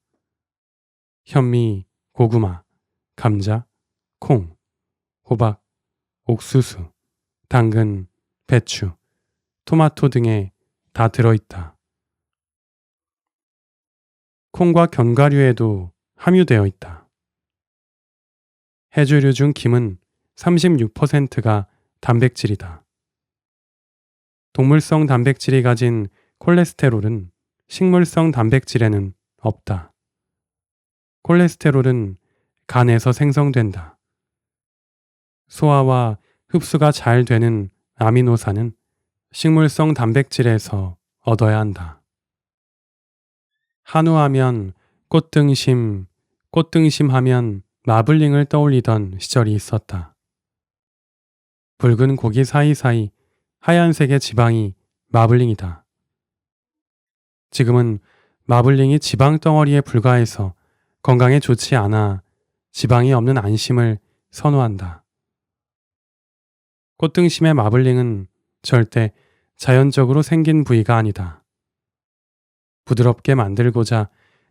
현미, 고구마, 감자, 콩, 호박, 옥수수, 당근, 배추, 토마토 등에 다 들어있다. 콩과 견과류에도 함유되어 있다. 해조류 중 김은 36%가 단백질이다. 동물성 단백질이 가진 콜레스테롤은 식물성 단백질에는 없다. 콜레스테롤은 간에서 생성된다. 소화와 흡수가 잘 되는 아미노산은 식물성 단백질에서 얻어야 한다. 한우하면 꽃등심, 꽃등심 하면 마블링을 떠올리던 시절이 있었다. 붉은 고기 사이사이 하얀색의 지방이 마블링이다. 지금은 마블링이 지방 덩어리에 불과해서 건강에 좋지 않아 지방이 없는 안심을 선호한다. 꽃등심의 마블링은 절대 자연적으로 생긴 부위가 아니다. 부드럽게 만들고자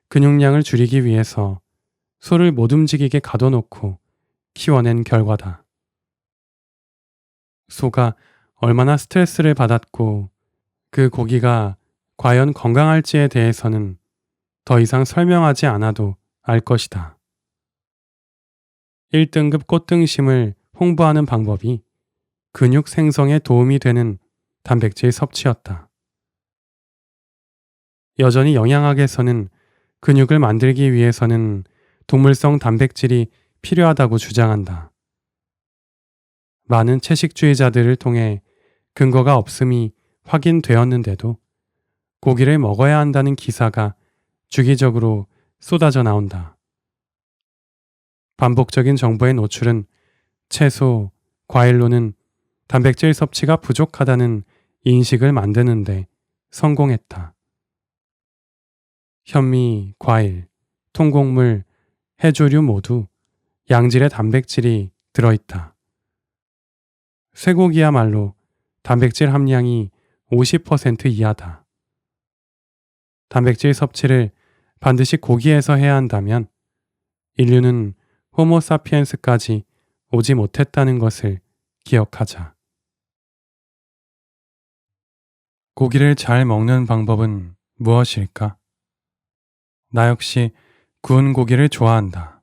근육량을 줄이기 위해서 소를 못 움직이게 가둬놓고 키워낸 결과다. 소가 얼마나 스트레스를 받았고 그 고기가 과연 건강할지에 대해서는 더 이상 설명하지 않아도 알 것이다. 1등급 꽃등심을 홍보하는 방법이 근육 생성에 도움이 되는 단백질 섭취였다. 여전히 영양학에서는 근육을 만들기 위해서는 동물성 단백질이 필요하다고 주장한다. 많은 채식주의자들을 통해 근거가 없음이 확인되었는데도 고기를 먹어야 한다는 기사가 주기적으로 쏟아져 나온다. 반복적인 정보의 노출은 채소, 과일로는 단백질 섭취가 부족하다는 인식을 만드는데 성공했다. 현미, 과일, 통곡물, 해조류 모두 양질의 단백질이 들어있다. 쇠고기야말로 단백질 함량이 50% 이하다. 단백질 섭취를 반드시 고기에서 해야 한다면 인류는 호모사피엔스까지 오지 못했다는 것을 기억하자. 고기를 잘 먹는 방법은 무엇일까? 나 역시 구운 고기를 좋아한다.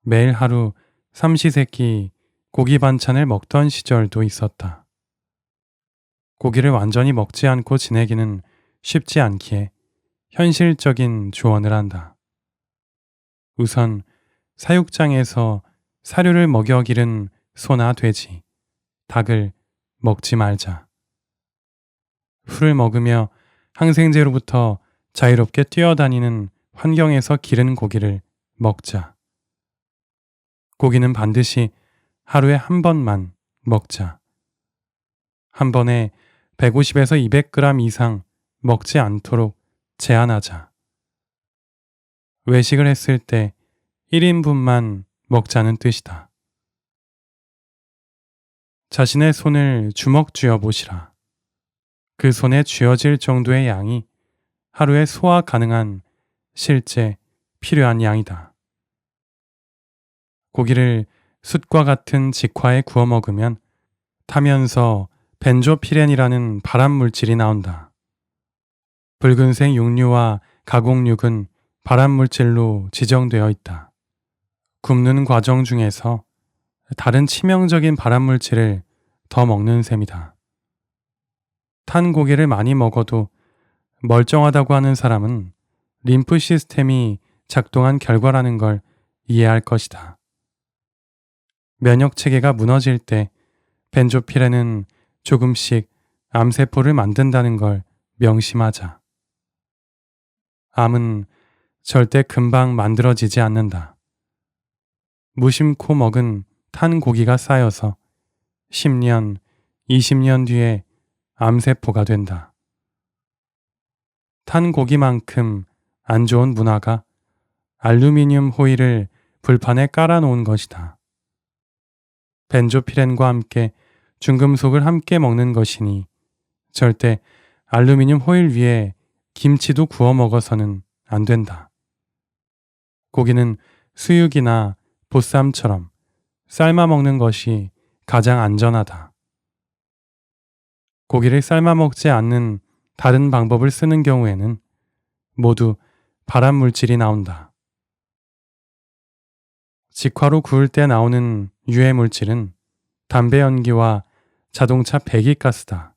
매일 하루 삼시세끼 고기 반찬을 먹던 시절도 있었다. 고기를 완전히 먹지 않고 지내기는 쉽지 않기에 현실적인 조언을 한다. 우선 사육장에서 사료를 먹여 기른 소나 돼지, 닭을 먹지 말자. 풀을 먹으며 항생제로부터 자유롭게 뛰어다니는 환경에서 기른 고기를 먹자. 고기는 반드시 하루에 한 번만 먹자. 한 번에 150에서 200g 이상 먹지 않도록 제한하자. 외식을 했을 때 1인분만 먹자는 뜻이다. 자신의 손을 주먹 쥐어 보시라. 그 손에 쥐어질 정도의 양이 하루에 소화 가능한 실제 필요한 양이다. 고기를 숯과 같은 직화에 구워 먹으면 타면서 벤조피렌이라는 발암 물질이 나온다. 붉은색 육류와 가공육은 발암 물질로 지정되어 있다. 굽는 과정 중에서 다른 치명적인 발암 물질을 더 먹는 셈이다. 탄 고기를 많이 먹어도 멀쩡하다고 하는 사람은 림프 시스템이 작동한 결과라는 걸 이해할 것이다.
면역 체계가 무너질 때 벤조필에는 조금씩 암세포를 만든다는 걸 명심하자. 암은 절대 금방 만들어지지 않는다. 무심코 먹은 탄 고기가 쌓여서 10년, 20년 뒤에 암세포가 된다. 탄 고기만큼 안 좋은 문화가 알루미늄 호일을 불판에 깔아놓은 것이다. 벤조피렌과 함께 중금속을 함께 먹는 것이니 절대 알루미늄 호일 위에 김치도 구워 먹어서는 안 된다. 고기는 수육이나 보쌈처럼 삶아 먹는 것이 가장 안전하다. 고기를 삶아 먹지 않는 다른 방법을 쓰는 경우에는 모두 발암 물질이 나온다. 직화로 구울 때 나오는 유해 물질은 담배 연기와 자동차 배기가스다.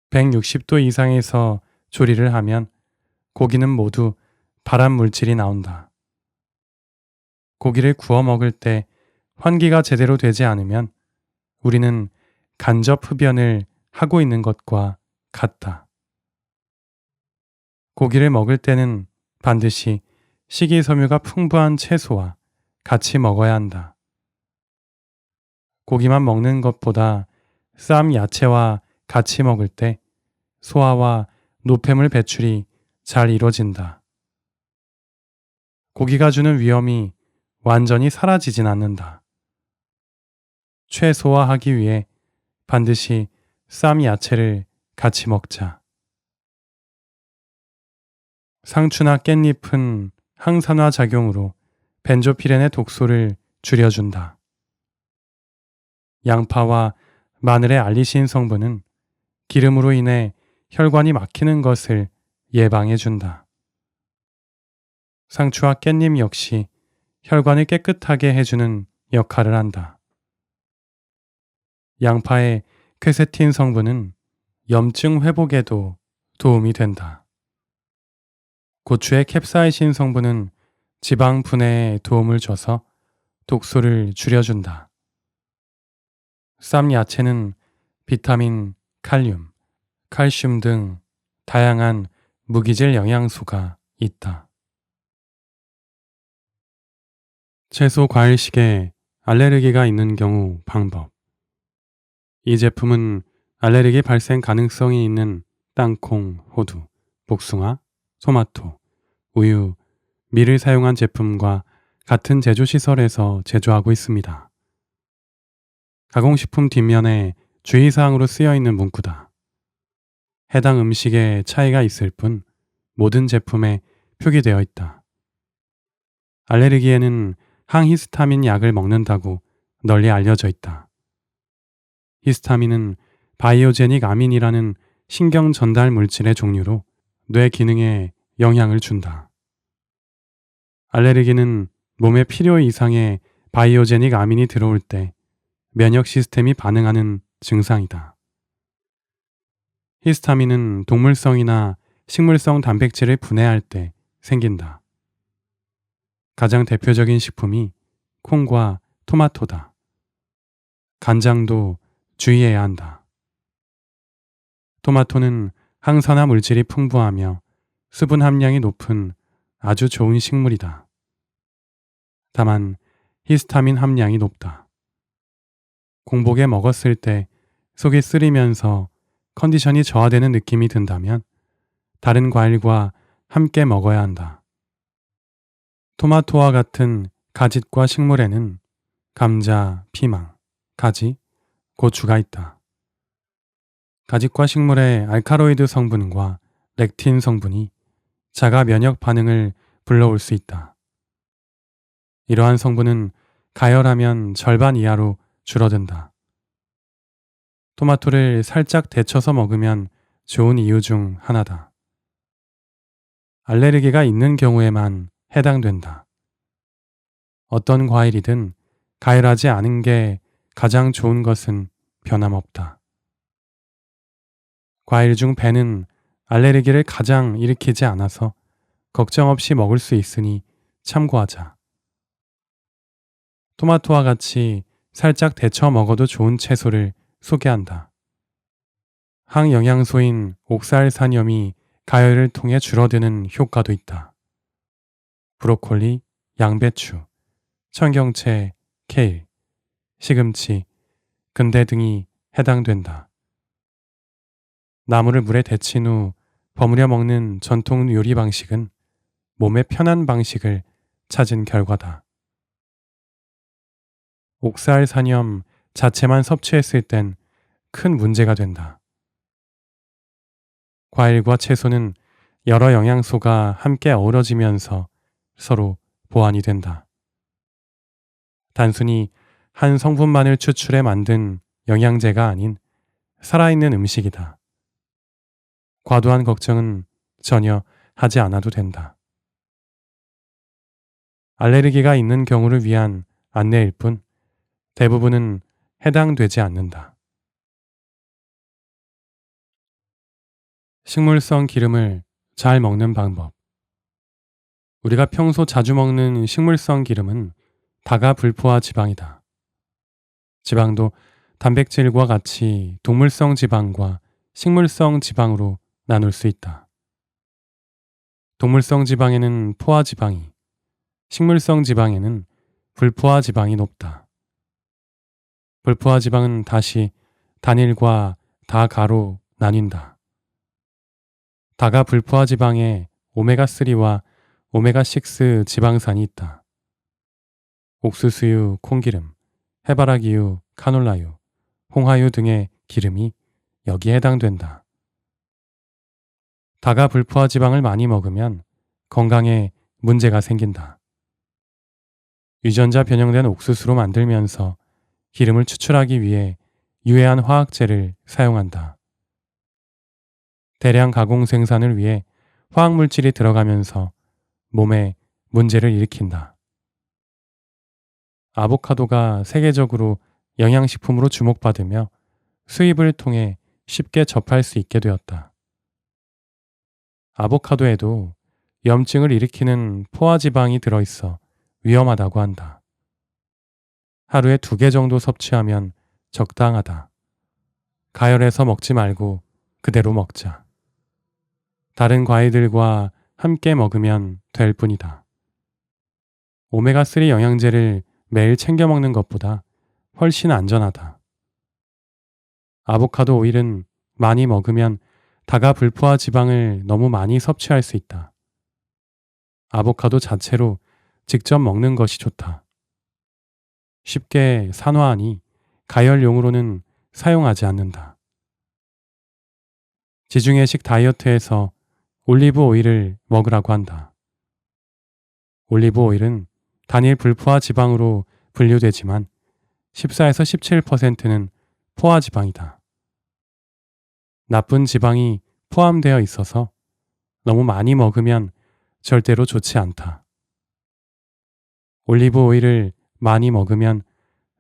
160도 이상에서 조리를 하면 고기는 모두 발암 물질이 나온다. 고기를 구워 먹을 때 환기가 제대로 되지 않으면 우리는 간접 흡연을 하고 있는 것과 같다. 고기를 먹을 때는 반드시 식이섬유가 풍부한 채소와 같이 먹어야 한다. 고기만 먹는 것보다 쌈 야채와 같이 먹을 때 소화와 노폐물 배출이 잘 이루어진다. 고기가 주는 위험이 완전히 사라지진 않는다. 최소화하기 위해 반드시 쌈 야채를 같이 먹자. 상추나 깻잎은 항산화 작용으로 벤조피렌의 독소를 줄여준다. 양파와 마늘의 알리신 성분은 기름으로 인해 혈관이 막히는 것을 예방해준다. 상추와 깻잎 역시 혈관을 깨끗하게 해주는 역할을 한다. 양파의 퀘세틴 성분은 염증 회복에도 도움이 된다. 고추의 캡사이신 성분은 지방 분해에 도움을 줘서 독소를 줄여준다. 쌈 야채는 비타민, 칼륨, 칼슘 등 다양한 무기질 영양소가 있다. 채소 과일식에 알레르기가 있는 경우 방법. 이 제품은 알레르기 발생 가능성이 있는 땅콩, 호두, 복숭아, 토마토, 우유, 밀을 사용한 제품과 같은 제조시설에서 제조하고 있습니다. 가공식품 뒷면에 주의사항으로 쓰여있는 문구다. 해당 음식에 차이가 있을 뿐 모든 제품에 표기되어 있다. 알레르기에는 항히스타민 약을 먹는다고 널리 알려져 있다. 히스타민은 바이오제닉 아민이라는 신경 전달 물질의 종류로 뇌 기능에 영향을 준다. 알레르기는 몸에 필요 이상의 바이오제닉 아민이 들어올 때 면역 시스템이 반응하는 증상이다. 히스타민은 동물성이나 식물성 단백질을 분해할 때 생긴다. 가장 대표적인 식품이 콩과 토마토다. 간장도 주의해야 한다. 토마토는 항산화 물질이 풍부하며 수분 함량이 높은 아주 좋은 식물이다. 다만 히스타민 함량이 높다. 공복에 먹었을 때 속이 쓰리면서 컨디션이 저하되는 느낌이 든다면 다른 과일과 함께 먹어야 한다. 토마토와 같은 가짓과 식물에는 감자, 피망, 가지, 고추가 있다. 가짓과 식물의 알카로이드 성분과 렉틴 성분이 자가 면역 반응을 불러올 수 있다. 이러한 성분은 가열하면 절반 이하로 줄어든다. 토마토를 살짝 데쳐서 먹으면 좋은 이유 중 하나다. 알레르기가 있는 경우에만 해당된다. 어떤 과일이든 가열하지 않은 게 가장 좋은 것은 변함없다. 과일 중 배는 알레르기를 가장 일으키지 않아서 걱정 없이 먹을 수 있으니 참고하자. 토마토와 같이 살짝 데쳐 먹어도 좋은 채소를 소개한다. 항영양소인 옥살산염이 가열을 통해 줄어드는 효과도 있다. 브로콜리, 양배추, 청경채, 케일, 시금치, 근대 등이 해당된다. 나물을 물에 데친 후 버무려 먹는 전통 요리 방식은 몸에 편한 방식을 찾은 결과다. 옥살산염 자체만 섭취했을 땐 큰 문제가 된다. 과일과 채소는 여러 영양소가 함께 어우러지면서 서로 보완이 된다. 단순히 한 성분만을 추출해 만든 영양제가 아닌 살아있는 음식이다. 과도한 걱정은 전혀 하지 않아도 된다. 알레르기가 있는 경우를 위한 안내일 뿐 대부분은 해당되지 않는다. 식물성 기름을 잘 먹는 방법. 우리가 평소 자주 먹는 식물성 기름은 다가불포화 지방이다. 지방도 단백질과 같이 동물성 지방과 식물성 지방으로 나눌 수 있다. 동물성 지방에는 포화 지방이, 식물성 지방에는 불포화 지방이 높다. 불포화 지방은 다시 단일과 다가로 나뉜다. 다가 불포화 지방에 오메가3와 오메가6 지방산이 있다. 옥수수유, 콩기름, 해바라기유, 카놀라유, 홍화유 등의 기름이 여기에 해당된다. 다가 불포화 지방을 많이 먹으면 건강에 문제가 생긴다. 유전자 변형된 옥수수로 만들면서 기름을 추출하기 위해 유해한 화학제를 사용한다. 대량 가공 생산을 위해 화학물질이 들어가면서 몸에 문제를 일으킨다. 아보카도가 세계적으로 영양식품으로 주목받으며 수입을 통해 쉽게 접할 수 있게 되었다. 아보카도에도 염증을 일으키는 포화지방이 들어있어 위험하다고 한다. 하루에 2개 정도 섭취하면 적당하다. 가열해서 먹지 말고 그대로 먹자. 다른 과일들과 함께 먹으면 될 뿐이다. 오메가3 영양제를 매일 챙겨 먹는 것보다 훨씬 안전하다. 아보카도 오일은 많이 먹으면 다가불포화 지방을 너무 많이 섭취할 수 있다. 아보카도 자체로 직접 먹는 것이 좋다. 쉽게 산화하니 가열용으로는 사용하지 않는다. 지중해식 다이어트에서 올리브 오일을 먹으라고 한다. 올리브 오일은 단일 불포화 지방으로 분류되지만 14에서 17%는 포화 지방이다. 나쁜 지방이 포함되어 있어서 너무 많이 먹으면 절대로 좋지 않다. 올리브 오일을 많이 먹으면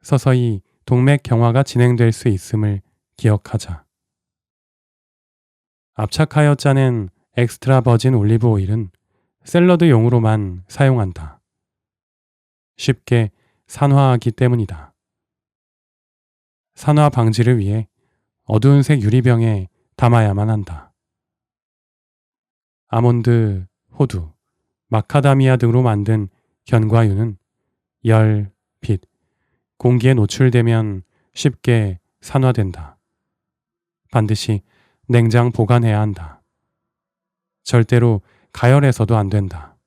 서서히 동맥 경화가 진행될 수 있음을 기억하자. 압착하여 짜낸 엑스트라 버진 올리브 오일은 샐러드용으로만 사용한다. 쉽게 산화하기 때문이다. 산화 방지를 위해 어두운 색 유리병에 담아야만 한다. 아몬드, 호두, 마카다미아 등으로 만든 견과류는 열, 빛, 공기에 노출되면 쉽게 산화된다. 반드시 냉장 보관해야 한다. 절대로 가열해서도 안 된다.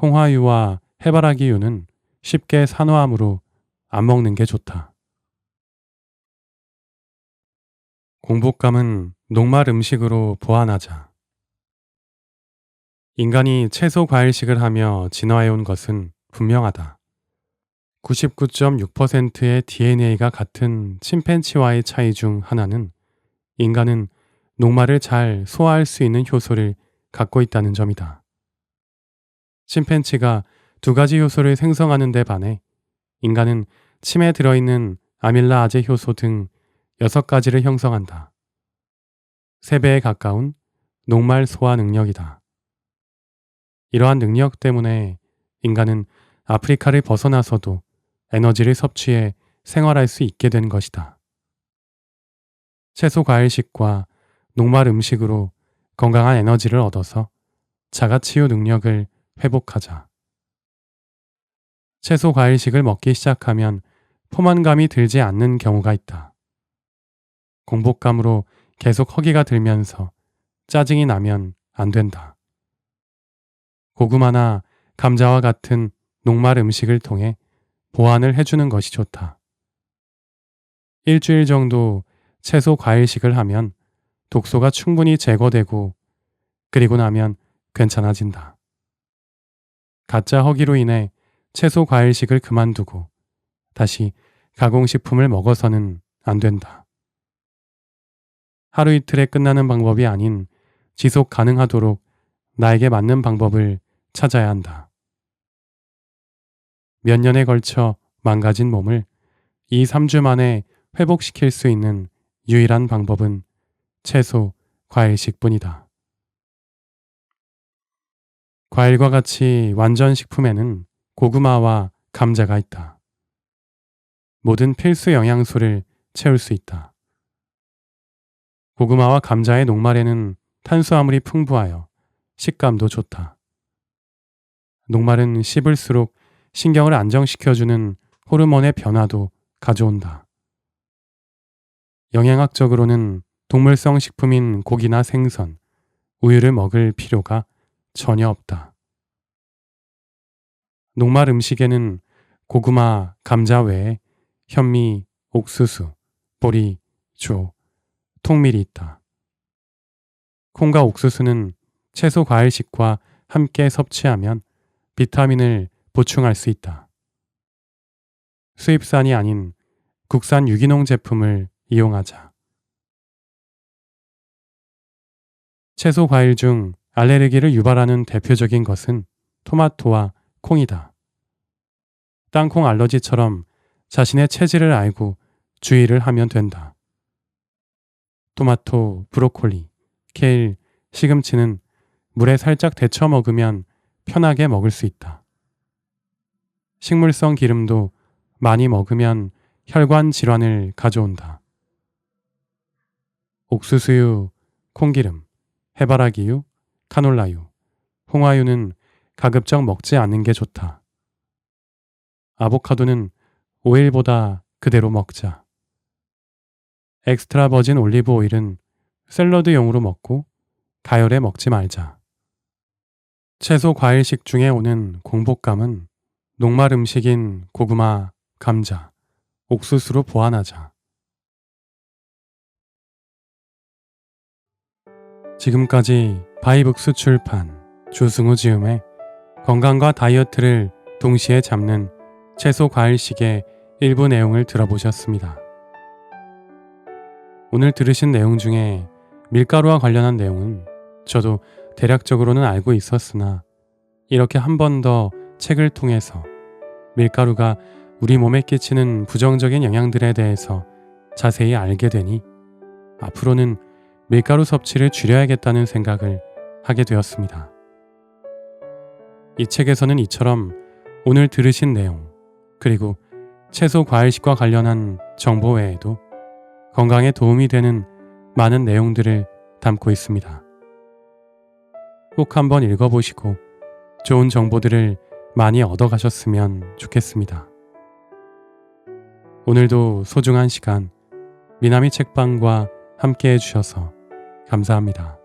홍화유와 해바라기유는 쉽게 산화하므로 안 먹는 게 좋다. 공복감은 녹말 음식으로 보완하자. 인간이 채소 과일식을 하며 진화해온 것은 분명하다. 99.6%의 DNA가 같은 침팬지와의 차이 중 하나는 인간은 녹말을 잘 소화할 수 있는 효소를 갖고 있다는 점이다. 침팬지가 2가지 효소를 생성하는 데 반해 인간은 침에 들어있는 아밀라아제 효소 등 6가지를 형성한다. 3배에 가까운 녹말 소화 능력이다. 이러한 능력 때문에 인간은 아프리카를 벗어나서도 에너지를 섭취해 생활할 수 있게 된 것이다. 채소 과일식과 녹말 음식으로 건강한 에너지를 얻어서 자가치유 능력을 회복하자. 채소 과일식을 먹기 시작하면 포만감이 들지 않는 경우가 있다. 공복감으로 계속 허기가 들면서 짜증이 나면 안 된다. 고구마나 감자와 같은 녹말 음식을 통해 보완을 해주는 것이 좋다. 일주일 정도 채소 과일식을 하면 독소가 충분히 제거되고 그리고 나면 괜찮아진다. 가짜 허기로 인해 채소 과일식을 그만두고 다시 가공식품을 먹어서는 안 된다. 하루 이틀에 끝나는 방법이 아닌 지속 가능하도록 나에게 맞는 방법을 찾아야 한다. 몇 년에 걸쳐 망가진 몸을 2, 3주 만에 회복시킬 수 있는 유일한 방법은 채소, 과일식뿐이다. 과일과 같이 완전 식품에는 고구마와 감자가 있다. 모든 필수 영양소를 채울 수 있다. 고구마와 감자의 녹말에는 탄수화물이 풍부하여 식감도 좋다. 녹말은 씹을수록 신경을 안정시켜주는 호르몬의 변화도 가져온다. 영양학적으로는 동물성 식품인 고기나 생선, 우유를 먹을 필요가 전혀 없다. 녹말 음식에는 고구마, 감자 외에 현미, 옥수수, 보리, 조, 통밀이 있다. 콩과 옥수수는 채소 과일식과 함께 섭취하면 비타민을 보충할 수 있다. 수입산이 아닌 국산 유기농 제품을 이용하자. 채소 과일 중 알레르기를 유발하는 대표적인 것은 토마토와 콩이다. 땅콩 알러지처럼 자신의 체질을 알고 주의를 하면 된다. 토마토, 브로콜리, 케일, 시금치는 물에 살짝 데쳐 먹으면 편하게 먹을 수 있다. 식물성 기름도 많이 먹으면 혈관 질환을 가져온다. 옥수수유, 콩기름, 해바라기유, 카놀라유, 홍화유는 가급적 먹지 않는 게 좋다. 아보카도는 오일보다 그대로 먹자. 엑스트라 버진 올리브 오일은 샐러드용으로 먹고 가열해 먹지 말자. 채소 과일식 중에 오는 공복감은 녹말 음식인 고구마, 감자, 옥수수로 보완하자. 지금까지 바이북스 출판 조승우 지음의 건강과 다이어트를 동시에 잡는 채소 과일식의 일부 내용을 들어보셨습니다. 오늘 들으신 내용 중에 밀가루와 관련한 내용은 저도 대략적으로는 알고 있었으나 이렇게 한 번 더 책을 통해서 밀가루가 우리 몸에 끼치는 부정적인 영향들에 대해서 자세히 알게 되니 앞으로는 밀가루 섭취를 줄여야겠다는 생각을 하게 되었습니다. 이 책에서는 이처럼 오늘 들으신 내용 그리고 채소 과일식과 관련한 정보 외에도 건강에 도움이 되는 많은 내용들을 담고 있습니다. 꼭 한번 읽어보시고 좋은 정보들을 많이 얻어가셨으면 좋겠습니다. 오늘도 소중한 시간 미나미 책방과 함께 해주셔서 감사합니다.